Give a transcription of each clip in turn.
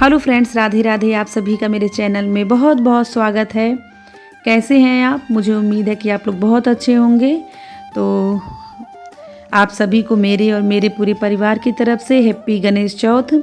Hello friends, Radhe Radhe. आप सभी का मेरे चैनल में बहुत बहुत स्वागत है। कैसे हैं आप? मुझे उम्मीद है कि आप लोग बहुत अच्छे होंगे। तो आप सभी को मेरे और मेरे पूरे परिवार की तरफ से हैप्पी गणेश चौथ।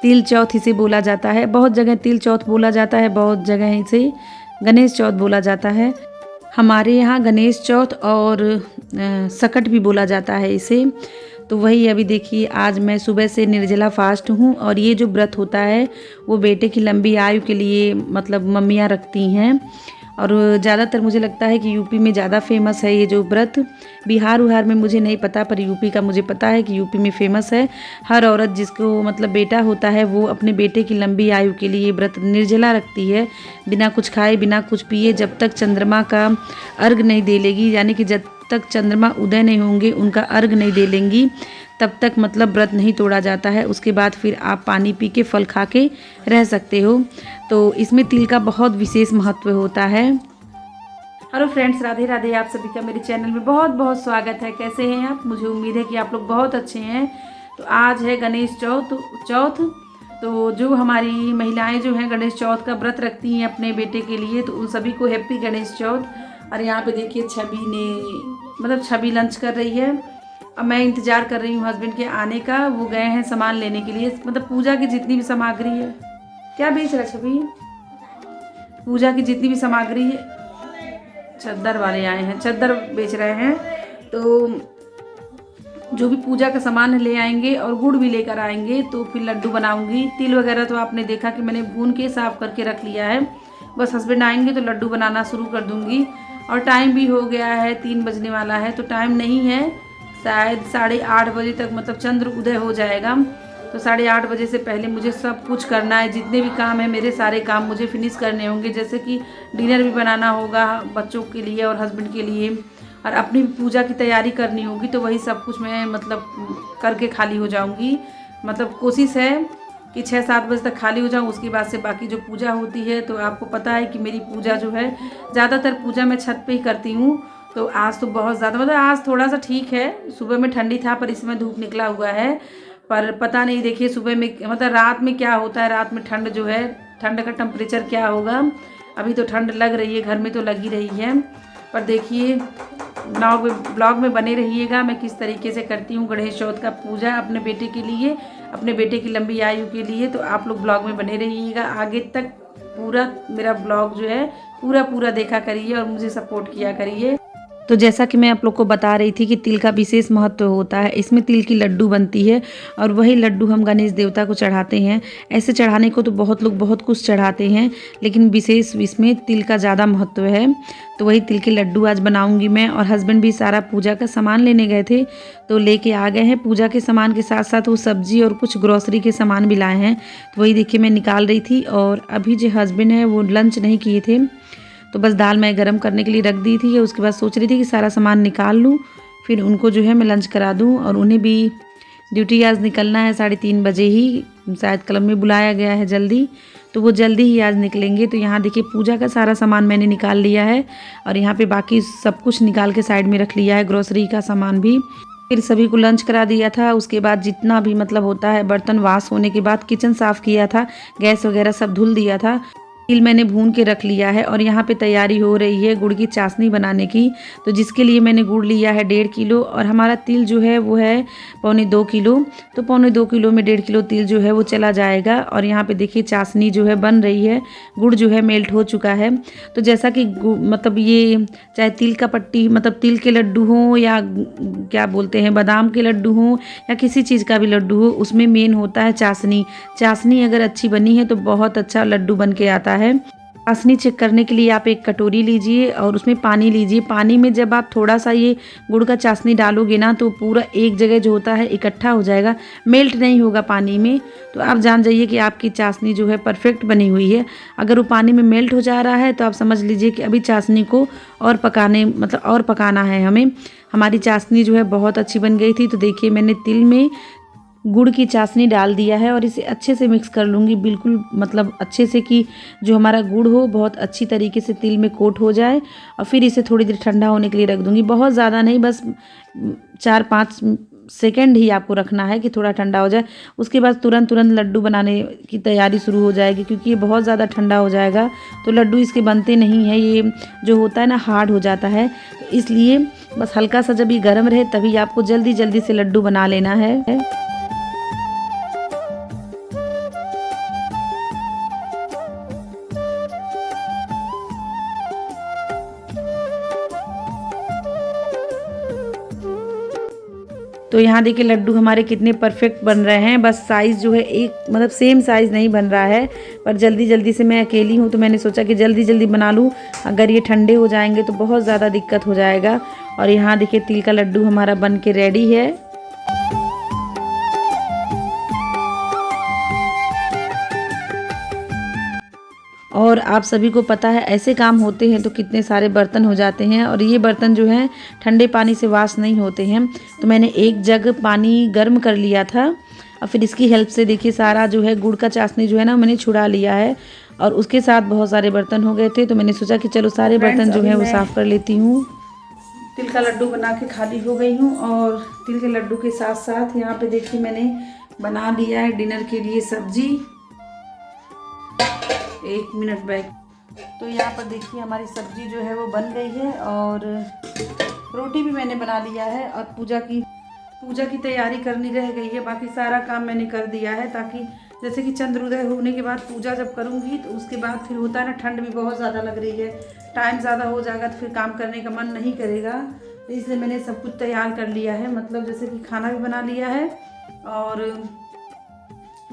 तिल चौथ इसे बोला जाता है, बहुत जगह तिल चौथ बोला जाता है, बहुत जगह इसे गणेश चौथ बोला जाता है। हमारे यहाँ गणेश चौथ और सकट भी बोला जाता है इसे। तो वही अभी देखिए, आज मैं सुबह से निर्जला फास्ट हूँ और ये जो व्रत होता है वो बेटे की लंबी आयु के लिए मतलब मम्मियाँ रखती हैं। और ज़्यादातर मुझे लगता है कि यूपी में ज़्यादा फेमस है ये जो व्रत। बिहार उहार में मुझे नहीं पता, पर यूपी का मुझे पता है कि यूपी में फेमस है। हर औरत जिसको मतलब बेटा होता है वो अपने बेटे की लंबी आयु के लिए व्रत निर्जला रखती है, बिना कुछ खाए बिना कुछ पिए, जब तक चंद्रमा का अर्घ नहीं दे लेगी, यानी कि जब तक चंद्रमा उदय नहीं होंगे, उनका अर्घ नहीं दे लेंगी, तब तक मतलब व्रत नहीं तोड़ा जाता है। उसके बाद फिर आप पानी पी के फल खा के रह सकते हो। तो इसमें तिल का बहुत विशेष महत्व होता है। Hello friends, Radhe Radhe. आप सभी का मेरे चैनल में बहुत बहुत स्वागत है। कैसे हैं आप? मुझे उम्मीद है कि आप लोग बहुत अच्छे हैं। तो आज है गणेश चौथ। तो जो हमारी महिलाएं जो हैं गणेश चौथ का व्रत रखती हैं अपने बेटे के लिए, तो उन सभी को हैप्पी गणेश चौथ। और यहाँ पे देखिए छवि लंच कर रही है। अब मैं इंतज़ार कर रही हूँ हस्बैंड के आने का। वो गए हैं सामान लेने के लिए, मतलब पूजा की जितनी भी सामग्री है। क्या बेच रहा है छवि? पूजा की जितनी भी सामग्री है, चद्दर वाले आए हैं, चद्दर बेच रहे हैं। तो जो भी पूजा का सामान ले आएंगे और गुड़ भी लेकर आएंगे, तो फिर लड्डू बनाऊंगी। तिल वगैरह तो आपने देखा कि मैंने भून के साफ करके रख लिया है। बस हस्बैंड आएंगे तो लड्डू बनाना शुरू कर दूंगी। और टाइम भी हो गया है, 3 बजने वाला है, तो टाइम नहीं है, शायद 8:30 बजे तक मतलब चंद्र उदय हो जाएगा। तो 8:30 बजे से पहले मुझे सब कुछ करना है। जितने भी काम है मेरे, सारे काम मुझे फिनिश करने होंगे। जैसे कि डिनर भी बनाना होगा बच्चों के लिए और हस्बैंड के लिए, और अपनी पूजा की तैयारी करनी होगी। तो वही सब कुछ मैं मतलब करके खाली हो जाऊंगी। मतलब कोशिश है कि 6-7 बजे तक खाली हो जाऊँ। उसके बाद से बाकी जो पूजा होती है, तो आपको पता है कि मेरी पूजा जो है, ज़्यादातर पूजा मैं छत पे ही करती हूँ। तो आज तो बहुत ज़्यादा मतलब आज थोड़ा सा ठीक है, सुबह में ठंडी था पर इसमें धूप निकला हुआ है। पर पता नहीं, देखिए सुबह में मतलब रात में क्या होता है, रात में ठंड जो है, ठंड का टेम्परेचर क्या होगा। अभी तो ठंड लग रही है, घर में तो लगी रही है। पर देखिए ब्लॉग में बने रहिएगा, मैं किस तरीके से करती हूँ गणेश चौथ का पूजा अपने बेटे के लिए, अपने बेटे की लंबी आयु के लिए। तो आप लोग ब्लॉग में बने रहिएगा, आगे तक पूरा मेरा ब्लॉग जो है पूरा देखा करिए और मुझे सपोर्ट किया करिए। तो जैसा कि मैं आप लोग को बता रही थी कि तिल का विशेष महत्व होता है। इसमें तिल की लड्डू बनती है और वही लड्डू हम गणेश देवता को चढ़ाते हैं। ऐसे चढ़ाने को तो बहुत लोग बहुत कुछ चढ़ाते हैं, लेकिन विशेष इसमें तिल का ज़्यादा महत्व है। तो वही तिल के लड्डू आज बनाऊंगी मैं। और हस्बैंड भी सारा पूजा का सामान लेने गए थे, तो लेके आ गए हैं। पूजा के सामान के साथ साथ वो सब्जी और कुछ ग्रॉसरी के सामान भी लाए हैं। तो वही देखिए मैं निकाल रही थी। और अभी जो हस्बैंड है वो लंच नहीं किए थे, तो बस दाल मैं गरम करने के लिए रख दी थी। उसके बाद सोच रही थी कि सारा सामान निकाल लूँ, फिर उनको जो है मैं लंच करा दूँ। और उन्हें भी ड्यूटी आज निकलना है 3:30 बजे ही, शायद क्लब में बुलाया गया है जल्दी, तो वो जल्दी ही आज निकलेंगे। तो यहाँ देखिए पूजा का सारा सामान मैंने निकाल लिया है और यहाँ पे बाकी सब कुछ निकाल के साइड में रख लिया है, ग्रोसरी का सामान भी। फिर सभी को लंच करा दिया था। उसके बाद जितना भी मतलब होता है, बर्तन वाश होने के बाद किचन साफ़ किया था, गैस वगैरह सब धुल दिया था। तिल मैंने भून के रख लिया है और यहाँ पे तैयारी हो रही है गुड़ की चाशनी बनाने की। तो जिसके लिए मैंने गुड़ लिया है 1.5 किलो, और हमारा तिल जो है वो है 1.25 किलो। तो 1.25 किलो में 1.5 किलो तिल जो है वो चला जाएगा। और यहाँ पे देखिए चाशनी जो है बन रही है, गुड़ जो है मेल्ट हो चुका है। तो जैसा कि मतलब ये चाहे तिल का पट्टी मतलब तिल के लड्डू हों या क्या बोलते हैं बादाम के लड्डू हों या किसी चीज़ का भी लड्डू हो, उसमें मेन होता है चाशनी। चाशनी अगर अच्छी बनी है तो बहुत अच्छा लड्डू बन के आता है। चाशनी चेक करने के लिए आप एक कटोरी लीजिए और उसमें पानी लीजिए। पानी में जब आप थोड़ा सा ये गुड़ का चाशनी डालोगे ना, तो पूरा एक जगह जो होता है इकट्ठा हो जाएगा, मेल्ट नहीं होगा पानी में। तो आप जान जाइए कि आपकी चाशनी जो है परफेक्ट बनी हुई है। अगर वो पानी में मेल्ट हो जा रहा है तो आप समझ लीजिए कि अभी चाशनी को और पकाना है हमें। हमारी चाशनी जो है बहुत अच्छी बन गई थी। तो देखिए मैंने तिल में गुड़ की चाशनी डाल दिया है और इसे अच्छे से मिक्स कर लूँगी, बिल्कुल मतलब अच्छे से, कि जो हमारा गुड़ हो बहुत अच्छी तरीके से तिल में कोट हो जाए। और फिर इसे थोड़ी देर ठंडा होने के लिए रख दूँगी, बहुत ज़्यादा नहीं, बस 4-5 सेकंड ही आपको रखना है कि थोड़ा ठंडा हो जाए। उसके बाद तुरंत लड्डू बनाने की तैयारी शुरू हो जाएगी, क्योंकि ये बहुत ज़्यादा ठंडा हो जाएगा तो लड्डू इसके बनते नहीं हैं, ये जो होता है ना हार्ड हो जाता है। तो इसलिए बस हल्का सा जब ये गर्म रहे तभी आपको जल्दी जल्दी से लड्डू बना लेना है। तो यहाँ देखिए लड्डू हमारे कितने परफेक्ट बन रहे हैं। बस साइज़ जो है एक मतलब सेम साइज़ नहीं बन रहा है, पर जल्दी जल्दी से मैं अकेली हूँ तो मैंने सोचा कि जल्दी जल्दी बना लूँ। अगर ये ठंडे हो जाएंगे तो बहुत ज़्यादा दिक्कत हो जाएगा। और यहाँ देखिए तिल का लड्डू हमारा बन के रेडी है। और आप सभी को पता है ऐसे काम होते हैं तो कितने सारे बर्तन हो जाते हैं, और ये बर्तन जो हैं ठंडे पानी से वॉश नहीं होते हैं। तो मैंने एक जग पानी गर्म कर लिया था और फिर इसकी हेल्प से देखिए सारा जो है गुड़ का चाशनी जो है ना मैंने छुड़ा लिया है। और उसके साथ बहुत सारे बर्तन हो गए थे तो मैंने सोचा कि चलो सारे बर्तन जो है वो साफ़ कर लेती हूँ। तिल का लड्डू बना के खाली हो गई हूँ, और तिल के लड्डू के साथ साथ यहाँ पे देखिए मैंने बना लिया है डिनर के लिए सब्जी। 1 मिनट बैक। तो यहाँ पर देखिए हमारी सब्जी जो है वो बन गई है, और रोटी भी मैंने बना लिया है, और पूजा की तैयारी करनी रह गई है। बाकी सारा काम मैंने कर दिया है, ताकि जैसे कि चंद्रोदय होने के बाद पूजा जब करूँगी तो उसके बाद फिर होता है ना, ठंड भी बहुत ज़्यादा लग रही है, टाइम ज़्यादा हो जाएगा तो फिर काम करने का मन नहीं करेगा। तो इसलिए मैंने सब कुछ तैयार कर लिया है, मतलब जैसे कि खाना भी बना लिया है और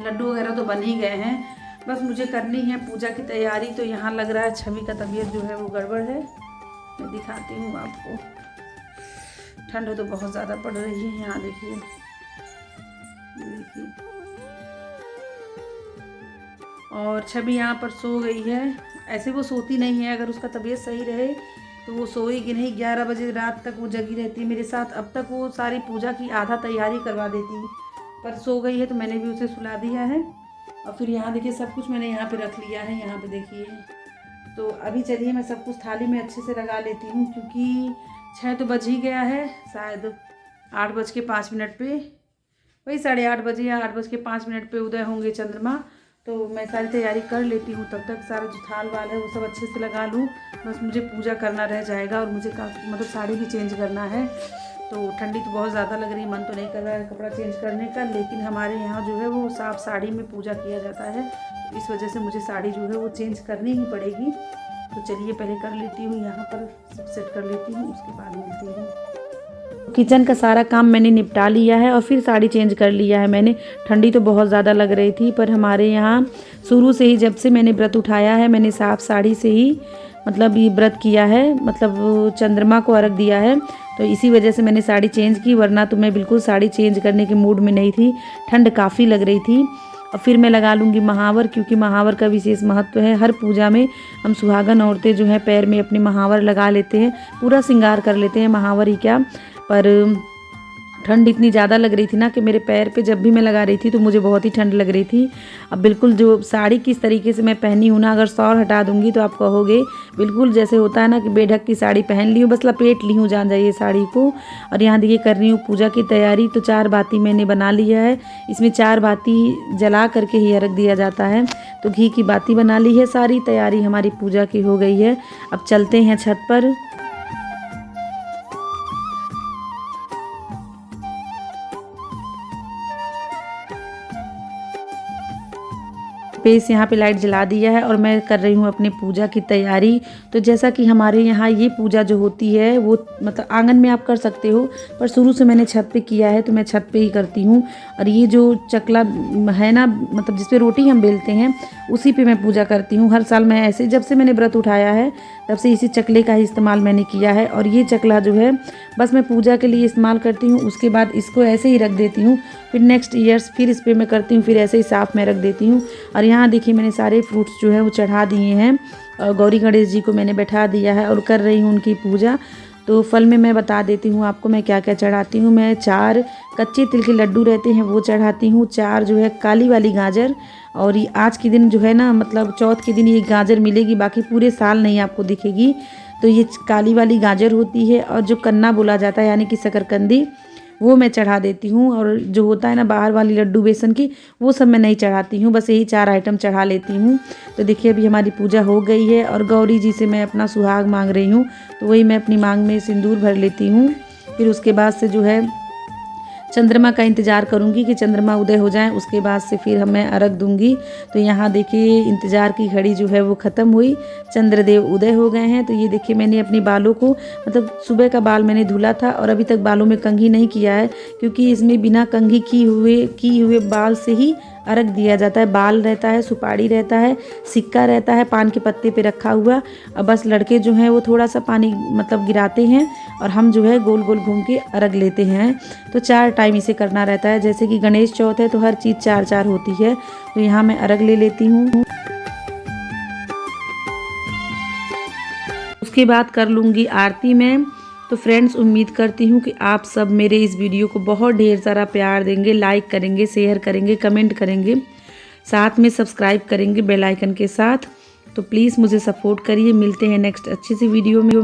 लड्डू वगैरह तो बन ही गए हैं। बस मुझे करनी है पूजा की तैयारी। तो यहाँ लग रहा है छवि का तबीयत जो है वो गड़बड़ है। मैं दिखाती हूँ आपको। ठंड तो बहुत ज़्यादा पड़ रही है। यहाँ देखिए और छवि यहाँ पर सो गई है। ऐसे वो सोती नहीं है, अगर उसका तबीयत सही रहे तो वो सोएगी नहीं। 11 बजे रात तक वो जगी रहती है मेरे साथ। अब तक वो सारी पूजा की आधा तैयारी करवा देती, पर सो गई है तो मैंने भी उसे सुला दिया है। और फिर यहाँ देखिए सब कुछ मैंने यहाँ पे रख लिया है। यहाँ पे देखिए, तो अभी चलिए मैं सब कुछ थाली में अच्छे से लगा लेती हूँ, क्योंकि 6 तो बज ही गया है। शायद 8:05 पे, वही 8:30 बजे या 8:05 पे उदय होंगे चंद्रमा। तो मैं सारी तैयारी कर लेती हूँ, तब तक सारा जो थाल वाल है वो सब अच्छे से लगा लूँ। बस मुझे पूजा करना रह जाएगा, और मुझे मतलब साड़ी भी चेंज करना है। तो ठंडी तो बहुत ज़्यादा लग रही, मन तो नहीं कर रहा है कपड़ा चेंज करने का, लेकिन हमारे यहाँ जो है वो साफ साड़ी में पूजा किया जाता है। तो इस वजह से मुझे साड़ी जो है वो चेंज करनी ही पड़ेगी। तो चलिए पहले कर लेती हूँ, यहाँ पर सब सेट कर लेती हूँ, उसके बाद मिलती हूँ। किचन का सारा काम मैंने निपटा लिया है और फिर साड़ी चेंज कर लिया है मैंने। ठंडी तो बहुत ज़्यादा लग रही थी, पर हमारे यहाँ शुरू से ही जब से मैंने व्रत उठाया है मैंने साफ साड़ी से ही मतलब ये व्रत किया है, मतलब चंद्रमा को अर्घ दिया है। तो इसी वजह से मैंने साड़ी चेंज की, वरना तो मैं बिल्कुल साड़ी चेंज करने के मूड में नहीं थी। ठंड काफ़ी लग रही थी। और फिर मैं लगा लूँगी महावर, क्योंकि महावर का विशेष महत्व है। हर पूजा में हम सुहागन औरतें जो हैं पैर में अपने महावर लगा लेते हैं, पूरा श्रृंगार कर लेते हैं, महावर ही क्या। पर ठंड इतनी ज़्यादा लग रही थी ना कि मेरे पैर पे जब भी मैं लगा रही थी तो मुझे बहुत ही ठंड लग रही थी। अब बिल्कुल जो साड़ी किस तरीके से मैं पहनी हूँ ना, अगर सौर हटा दूँगी तो आप कहोगे बिल्कुल जैसे होता है ना कि बेढक की साड़ी पहन ली हूँ, बस लपेट ली हूँ जान जाइए साड़ी को। और यहाँ देखिए कर रही हूँ पूजा की तैयारी। तो 4 बाती मैंने बना लिया है। इसमें 4 बाती जला करके ही अर्घ दिया जाता है। तो घी की बाती बना ली है, सारी तैयारी हमारी पूजा की हो गई है। अब चलते हैं छत पर। बेस यहाँ पे लाइट जला दिया है और मैं कर रही हूँ अपनी पूजा की तैयारी। तो जैसा कि हमारे यहाँ ये पूजा जो होती है वो मतलब आंगन में आप कर सकते हो, पर शुरू से मैंने छत पे किया है तो मैं छत पे ही करती हूँ। और ये जो चकला है ना, मतलब जिस पे रोटी हम बेलते हैं उसी पे मैं पूजा करती हूँ। हर साल मैं ऐसे, जब से मैंने व्रत उठाया है तब से इसी चकले का ही इस्तेमाल मैंने किया है। और ये चकला जो है बस मैं पूजा के लिए इस्तेमाल करती हूँ, उसके बाद इसको ऐसे ही रख देती हूँ। फिर नेक्स्ट ईयर्स फिर इस पर मैं करती हूँ, फिर ऐसे ही साफ में रख देती हूँ। और यहाँ देखिए मैंने सारे फ्रूट्स जो है वो चढ़ा दिए हैं और गौरी गणेश जी को मैंने बैठा दिया है और कर रही हूँ उनकी पूजा। तो फल में मैं बता देती हूँ आपको मैं क्या क्या चढ़ाती हूँ। मैं 4 कच्चे तिल के लड्डू रहते हैं वो चढ़ाती हूँ, 4 जो है काली वाली गाजर। और ये आज के दिन जो है ना, मतलब चौथ के दिन ये गाजर मिलेगी, बाकी पूरे साल नहीं आपको दिखेगी। तो ये काली वाली गाजर होती है। और जो कन्ना बोला जाता है यानी कि शकरकंदी, वो मैं चढ़ा देती हूँ। और जो होता है ना बाहर वाली लड्डू बेसन की, वो सब मैं नहीं चढ़ाती हूँ, बस यही 4 आइटम चढ़ा लेती हूँ। तो देखिए अभी हमारी पूजा हो गई है और गौरी जी से मैं अपना सुहाग मांग रही हूँ। तो वही मैं अपनी मांग में सिंदूर भर लेती हूँ। फिर उसके बाद से जो है चंद्रमा का इंतज़ार करूंगी कि चंद्रमा उदय हो जाए, उसके बाद से फिर मैं अर्घ दूंगी। तो यहाँ देखिए इंतज़ार की घड़ी जो है वो ख़त्म हुई, चंद्रदेव उदय हो गए हैं। तो ये देखिए मैंने अपने बालों को, मतलब सुबह का बाल मैंने धुला था और अभी तक बालों में कंघी नहीं किया है, क्योंकि इसमें बिना कंघी की हुए बाल से ही अर्घ दिया जाता है। बाल रहता है, सुपारी रहता है, सिक्का रहता है पान के पत्ते पे रखा हुआ, और बस लड़के जो हैं वो थोड़ा सा पानी मतलब गिराते हैं और हम जो है गोल गोल घूम के अर्घ लेते हैं। तो 4 टाइम इसे करना रहता है। जैसे कि गणेश चौथ है तो हर चीज़ 4-4 होती है। तो यहाँ मैं अर्घ ले लेती हूँ। उसके बाद कर लूँगी आरती में। तो फ्रेंड्स उम्मीद करती हूँ कि आप सब मेरे इस वीडियो को बहुत ढेर सारा प्यार देंगे, लाइक करेंगे, शेयर करेंगे, कमेंट करेंगे, साथ में सब्सक्राइब करेंगे बेल आइकन के साथ। तो प्लीज़ मुझे सपोर्ट करिए। मिलते हैं नेक्स्ट अच्छी सी वीडियो में।